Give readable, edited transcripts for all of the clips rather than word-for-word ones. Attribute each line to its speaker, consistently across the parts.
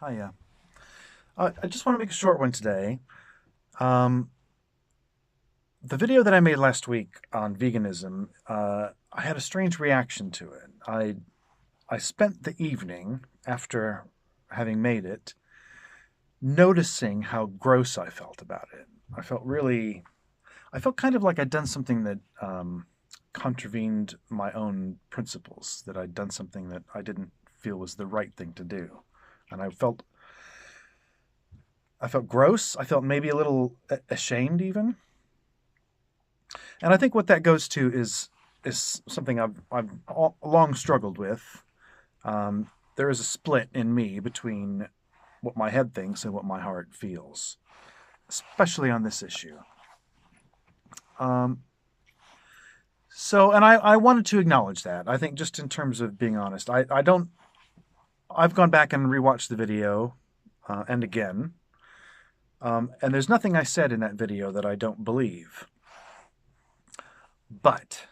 Speaker 1: Hi. I just want to make a short one today. Um, the video that I made last week on veganism, I had a strange reaction to it. I spent the evening after having made it noticing how gross I felt about it. I felt kind of like I'd done something that contravened my own principles, that I'd done something that I didn't feel was the right thing to do. And I felt gross. I felt maybe a little ashamed even. And I think what that goes to is something I've long struggled with. There is a split in me between what my head thinks and what my heart feels, especially on this issue. Um, and I wanted to acknowledge that. I think just in terms of being honest, I don't. I've gone back and rewatched the video, and again, and there's nothing I said in that video that I don't believe. But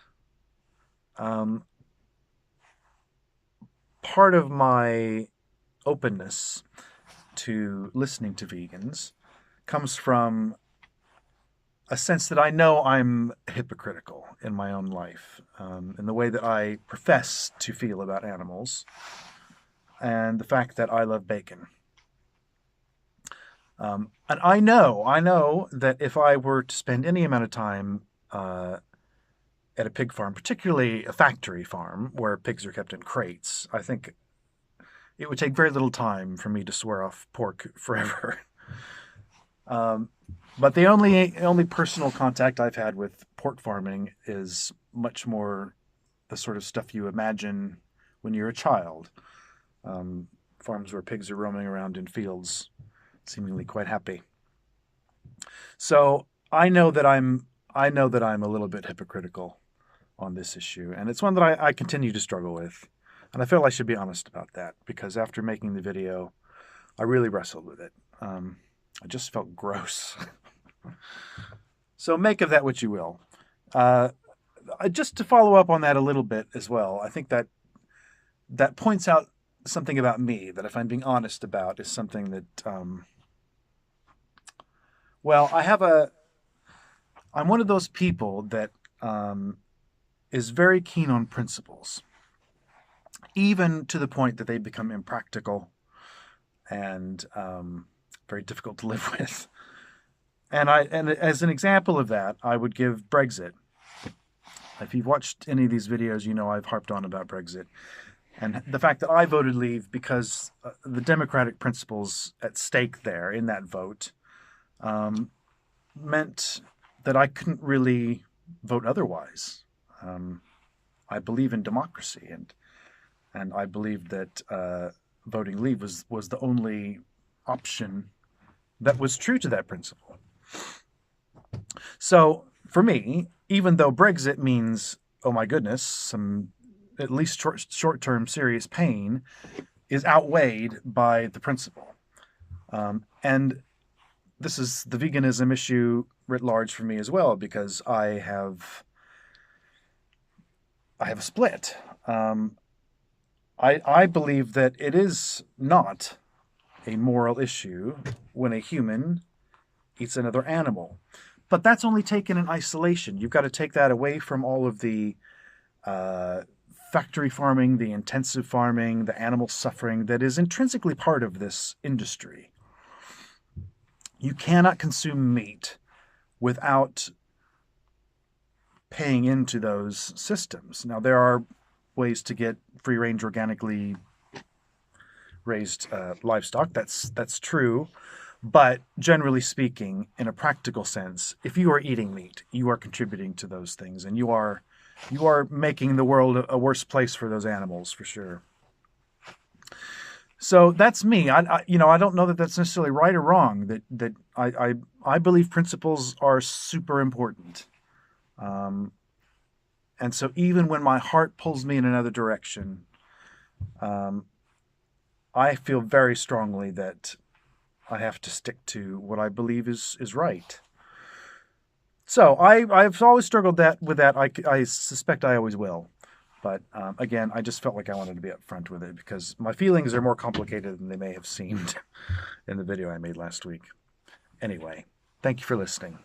Speaker 1: um, part of my openness to listening to vegans comes from a sense that I know I'm hypocritical in my own life, in the way that I profess to feel about animals, and the fact that I love bacon. And I know that if I were to spend any amount of time at a pig farm, particularly a factory farm where pigs are kept in crates, I think it would take very little time for me to swear off pork forever. Um, but the only personal contact I've had with pork farming is much more the sort of stuff you imagine when you're a child. Um, Farms where pigs are roaming around in fields, seemingly quite happy. So I know that I'm a little bit hypocritical on this issue, and it's one that I continue to struggle with. And I feel I should be honest about that because after making the video, I really wrestled with it. I just felt gross. So make of that what you will. Uh, just to follow up on that a little bit as well, I think that points out something about me that, if I'm being honest about, is something that, well, I'm one of those people that um, is very keen on principles, even to the point that they become impractical and very difficult to live with. And as an example of that, I would give Brexit. If you've watched any of these videos, you know I've harped on about Brexit and the fact that I voted leave because the democratic principles at stake there in that vote um, meant that I couldn't really vote otherwise. Um, I believe in democracy, and I believed that voting leave was the only option that was true to that principle. So for me, even though Brexit means, oh my goodness, some at least short term serious pain, is outweighed by the principle. And this is the veganism issue writ large for me as well because I have a split. I believe that it is not a moral issue when a human eats another animal. But that's only taken in isolation. You've got to take that away from all of the uh, factory farming, the intensive farming, the animal suffering that is intrinsically part of this industry. You cannot consume meat without paying into those systems. Now, there are ways to get free range organically raised livestock. That's true. But generally speaking, in a practical sense, if you are eating meat, you are contributing to those things, and you are making the world a worse place for those animals for sure. So that's me. I don't know that that's necessarily right or wrong. I believe principles are super important. Um, and so even when my heart pulls me in another direction, um, I feel very strongly that I have to stick to what I believe is right. So I've always struggled with that. I suspect I always will. But again, I just felt like I wanted to be upfront with it because my feelings are more complicated than they may have seemed in the video I made last week. Anyway, thank you for listening.